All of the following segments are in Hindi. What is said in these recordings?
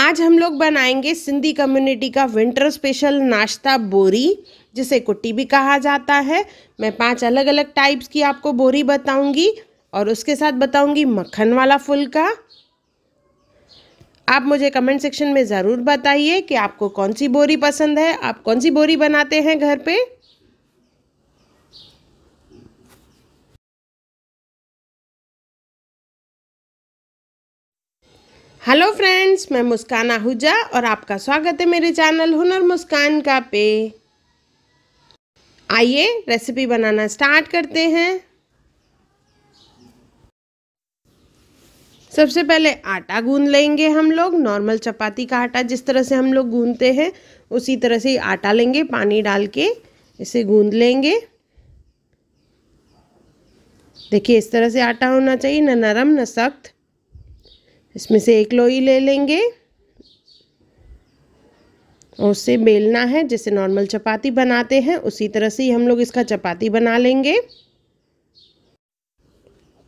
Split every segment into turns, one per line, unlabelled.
आज हम लोग बनाएंगे सिंधी कम्युनिटी का विंटर स्पेशल नाश्ता बोरी, जिसे कुट्टी भी कहा जाता है। मैं 5 अलग अलग टाइप्स की आपको बोरी बताऊंगी और उसके साथ बताऊंगी मक्खन वाला फुल्का। आप मुझे कमेंट सेक्शन में ज़रूर बताइए कि आपको कौन सी बोरी पसंद है, आप कौन सी बोरी बनाते हैं घर पे। हेलो फ्रेंड्स, मैं मुस्कान आहूजा और आपका स्वागत है मेरे चैनल हुनर मुस्कान का पे। आइए रेसिपी बनाना स्टार्ट करते हैं। सबसे पहले आटा गूंद लेंगे हम लोग। नॉर्मल चपाती का आटा जिस तरह से हम लोग गूंदते हैं उसी तरह से आटा लेंगे, पानी डाल के इसे गूंद लेंगे। देखिए इस तरह से आटा होना चाहिए, न नरम न सख्त। इसमें से एक लोई ले लेंगे और उससे बेलना है। जैसे नॉर्मल चपाती बनाते हैं उसी तरह से ही हम लोग इसका चपाती बना लेंगे।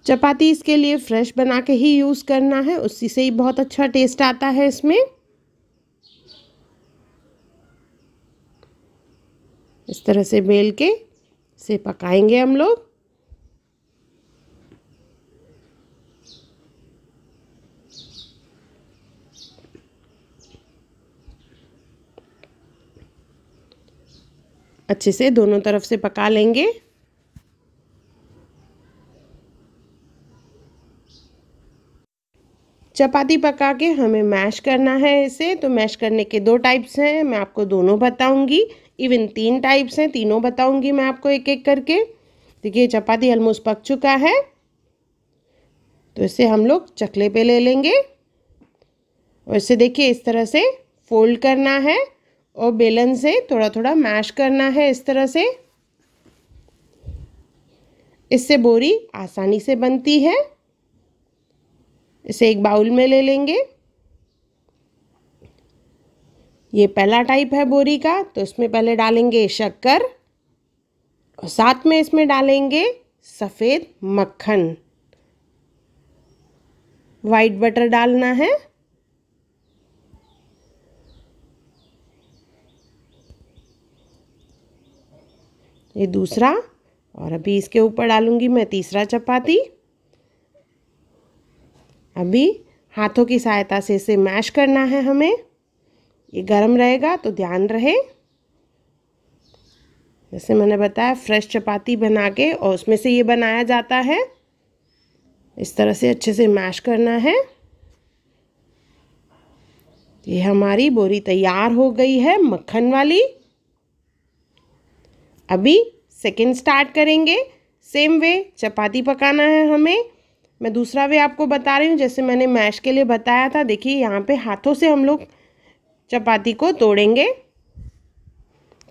चपाती इसके लिए फ्रेश बना के ही यूज़ करना है, उसी से ही बहुत अच्छा टेस्ट आता है इसमें। इस तरह से बेल के इसे पकाएंगे हम लोग। अच्छे से दोनों तरफ से पका लेंगे। चपाती पका के हमें मैश करना है इसे। तो मैश करने के 2 टाइप्स हैं, मैं आपको दोनों बताऊंगी। इवन 3 टाइप्स हैं, तीनों बताऊंगी मैं आपको एक एक करके। देखिए चपाती ऑलमोस्ट पक चुका है, तो इसे हम लोग चकले पे ले लेंगे और इसे देखिए इस तरह से फोल्ड करना है और बेलन से थोड़ा थोड़ा मैश करना है इस तरह से। इससे बोरी आसानी से बनती है। इसे एक बाउल में ले लेंगे। ये पहला टाइप है बोरी का, तो इसमें पहले डालेंगे शक्कर और साथ में इसमें डालेंगे सफ़ेद मक्खन। वाइट बटर डालना है। ये दूसरा, और अभी इसके ऊपर डालूंगी मैं तीसरा चपाती। अभी हाथों की सहायता से इसे मैश करना है हमें। ये गरम रहेगा तो ध्यान रहे। जैसे मैंने बताया फ्रेश चपाती बना के और उसमें से ये बनाया जाता है। इस तरह से अच्छे से मैश करना है। ये हमारी बोरी तैयार हो गई है मक्खन वाली। अभी सेकंड स्टार्ट करेंगे। सेम वे चपाती पकाना है हमें। मैं दूसरा वे आपको बता रही हूँ जैसे मैंने मैश के लिए बताया था। देखिए यहाँ पे हाथों से हम लोग चपाती को तोड़ेंगे।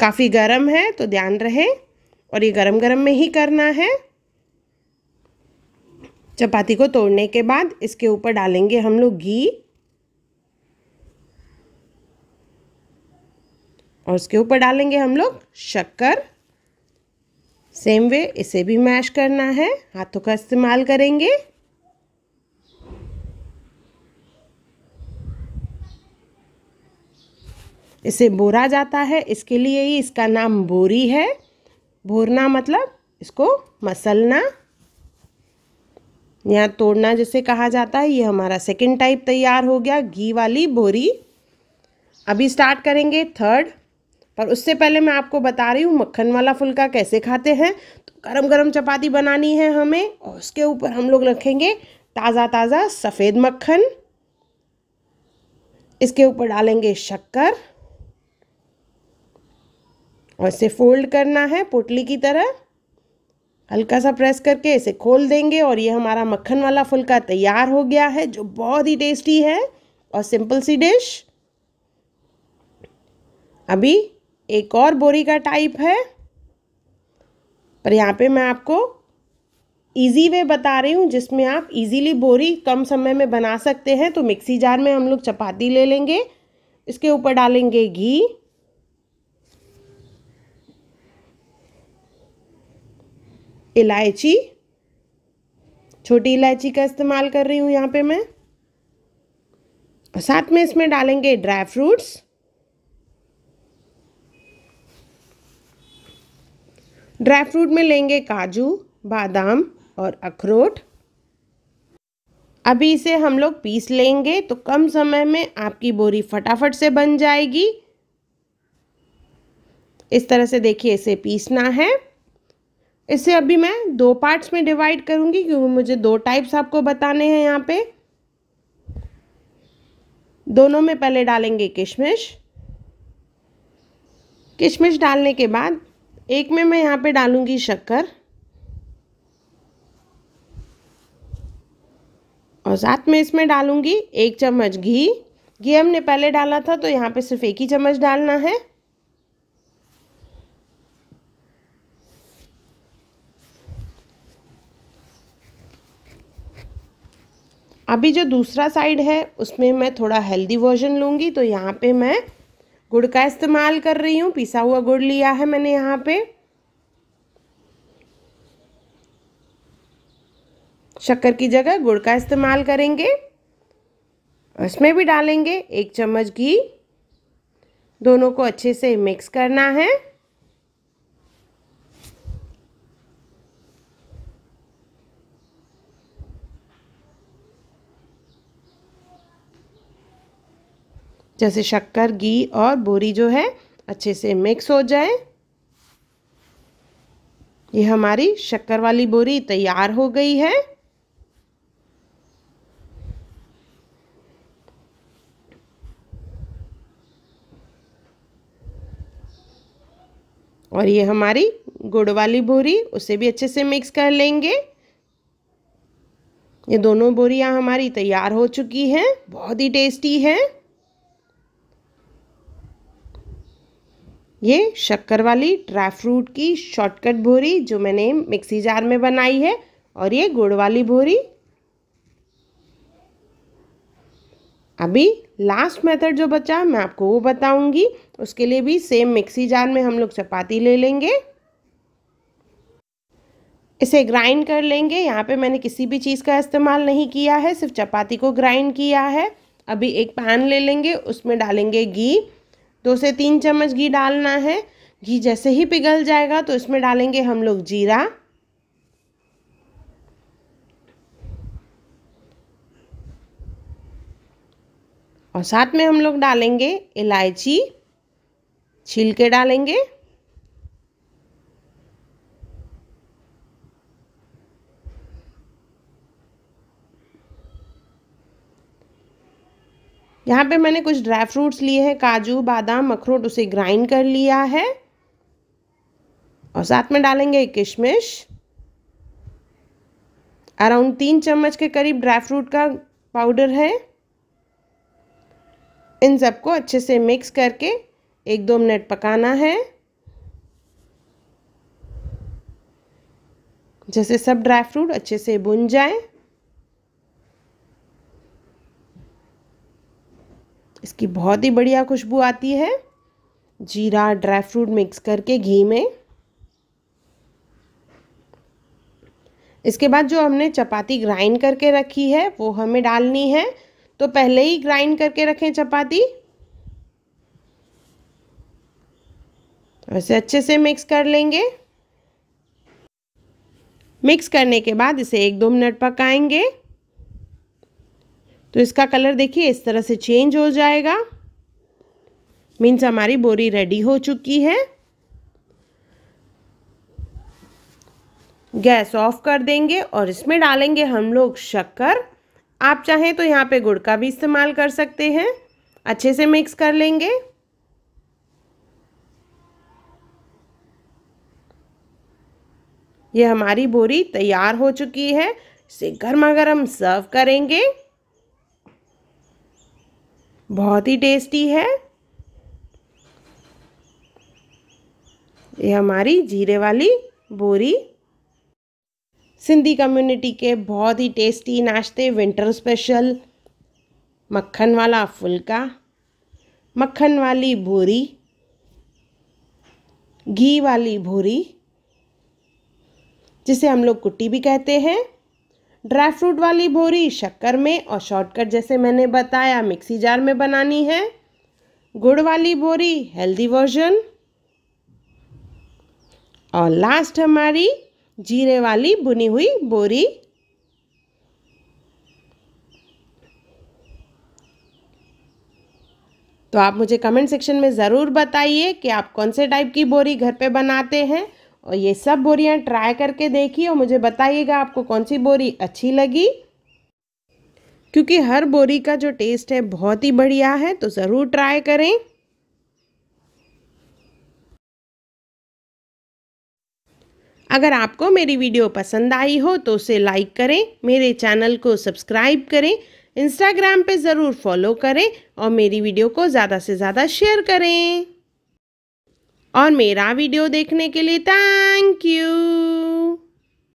काफ़ी गर्म है तो ध्यान रहे, और ये गरम गरम में ही करना है। चपाती को तोड़ने के बाद इसके ऊपर डालेंगे हम लोग घी और उसके ऊपर डालेंगे हम लोग शक्कर। सेम वे इसे भी मैश करना है, हाथों का इस्तेमाल करेंगे। इसे बोरा जाता है, इसके लिए ही इसका नाम बोरी है। भोरना मतलब इसको मसलना या तोड़ना जिसे कहा जाता है। ये हमारा सेकंड टाइप तैयार हो गया, घी वाली बोरी। अभी स्टार्ट करेंगे थर्ड, पर उससे पहले मैं आपको बता रही हूँ मक्खन वाला फुल्का कैसे खाते हैं। तो गरम गरम चपाती बनानी है हमें और उसके ऊपर हम लोग रखेंगे ताज़ा ताज़ा सफ़ेद मक्खन। इसके ऊपर डालेंगे शक्कर और इसे फोल्ड करना है पोटली की तरह। हल्का सा प्रेस करके इसे खोल देंगे और ये हमारा मक्खन वाला फुल्का तैयार हो गया है, जो बहुत ही टेस्टी है और सिंपल सी डिश। अभी एक और बोरी का टाइप है, पर यहाँ पे मैं आपको इजी वे बता रही हूँ जिसमें आप इजीली बोरी कम समय में बना सकते हैं। तो मिक्सी जार में हम लोग चपाती ले लेंगे, इसके ऊपर डालेंगे घी, इलायची, छोटी इलायची का इस्तेमाल कर रही हूँ यहाँ पे मैं, और साथ में इसमें डालेंगे ड्राई फ्रूट्स। ड्राई फ्रूट में लेंगे काजू, बादाम और अखरोट। अभी इसे हम लोग पीस लेंगे तो कम समय में आपकी बोरी फटाफट से बन जाएगी। इस तरह से देखिए इसे पीसना है। इसे अभी मैं 2 पार्ट्स में डिवाइड करूंगी क्योंकि मुझे 2 टाइप्स आपको बताने हैं यहाँ पे। दोनों में पहले डालेंगे किशमिश। किशमिश डालने के बाद एक में मैं यहाँ पे डालूंगी शक्कर और साथ में इसमें डालूंगी 1 चम्मच घी। घी हमने पहले डाला था तो यहाँ पे सिर्फ 1 ही चम्मच डालना है। अभी जो दूसरा साइड है उसमें मैं थोड़ा हेल्दी वर्जन लूँगी तो यहाँ पे मैं गुड़ का इस्तेमाल कर रही हूँ। पिसा हुआ गुड़ लिया है मैंने यहाँ पे। शक्कर की जगह गुड़ का इस्तेमाल करेंगे। इसमें भी डालेंगे 1 चम्मच घी। दोनों को अच्छे से मिक्स करना है। जैसे शक्कर, घी और बोरी जो है अच्छे से मिक्स हो जाए। ये हमारी शक्कर वाली बोरी तैयार हो गई है। और ये हमारी गुड़ वाली बोरी, उसे भी अच्छे से मिक्स कर लेंगे। ये दोनों बोरियां हमारी तैयार हो चुकी हैं। बहुत ही टेस्टी है। ये शक्कर वाली ड्राई फ्रूट की शॉर्टकट बोरी जो मैंने मिक्सी जार में बनाई है और ये गुड़ वाली बोरी। अभी लास्ट मेथड जो बचा मैं आपको वो बताऊंगी। उसके लिए भी सेम मिक्सी जार में हम लोग चपाती ले लेंगे। इसे ग्राइंड कर लेंगे। यहाँ पे मैंने किसी भी चीज़ का इस्तेमाल नहीं किया है, सिर्फ चपाती को ग्राइंड किया है। अभी एक पैन ले लेंगे, उसमें डालेंगे घी। 2 से 3 चम्मच घी डालना है। घी जैसे ही पिघल जाएगा तो इसमें डालेंगे हम लोग जीरा, और साथ में हम लोग डालेंगे इलायची, छील के डालेंगे। यहाँ पे मैंने कुछ ड्राई फ्रूट्स लिए हैं, काजू, बादाम, अखरोट, उसे ग्राइंड कर लिया है। और साथ में डालेंगे किशमिश। अराउंड 3 चम्मच के करीब ड्राई फ्रूट का पाउडर है। इन सबको अच्छे से मिक्स करके 1-2 मिनट पकाना है। जैसे सब ड्राई फ्रूट अच्छे से भुन जाए। इसकी बहुत ही बढ़िया खुशबू आती है जीरा ड्राई फ्रूट मिक्स करके घी में। इसके बाद जो हमने चपाती ग्राइंड करके रखी है वो हमें डालनी है। तो पहले ही ग्राइंड करके रखें चपाती। ऐसे अच्छे से मिक्स कर लेंगे। मिक्स करने के बाद इसे 1-2 मिनट पकाएंगे। तो इसका कलर देखिए इस तरह से चेंज हो जाएगा। मीन्स हमारी बोरी रेडी हो चुकी है। गैस ऑफ कर देंगे और इसमें डालेंगे हम लोग शक्कर। आप चाहें तो यहाँ पे गुड़ का भी इस्तेमाल कर सकते हैं। अच्छे से मिक्स कर लेंगे। ये हमारी बोरी तैयार हो चुकी है। इसे गर्मा गर्म सर्व करेंगे। बहुत ही टेस्टी है। ये हमारी जीरे वाली बोरी। सिंधी कम्युनिटी के बहुत ही टेस्टी नाश्ते, विंटर स्पेशल मक्खन वाला फुल्का, मक्खन वाली बोरी, घी वाली बोरी जिसे हम लोग कुट्टी भी कहते हैं, ड्राई फ्रूट वाली बोरी शक्कर में और शॉर्टकट जैसे मैंने बताया मिक्सी जार में बनानी है। गुड़ वाली बोरी हेल्दी वर्जन। और लास्ट हमारी जीरे वाली भुनी हुई बोरी। तो आप मुझे कमेंट सेक्शन में ज़रूर बताइए कि आप कौन से टाइप की बोरी घर पे बनाते हैं और ये सब बोरियां ट्राई करके देखिए और मुझे बताइएगा आपको कौन सी बोरी अच्छी लगी, क्योंकि हर बोरी का जो टेस्ट है बहुत ही बढ़िया है। तो ज़रूर ट्राई करें। अगर आपको मेरी वीडियो पसंद आई हो तो उसे लाइक करें, मेरे चैनल को सब्सक्राइब करें, इंस्टाग्राम पे ज़रूर फॉलो करें और मेरी वीडियो को ज़्यादा से ज़्यादा शेयर करें। और मेरा वीडियो देखने के लिए थैंक यू।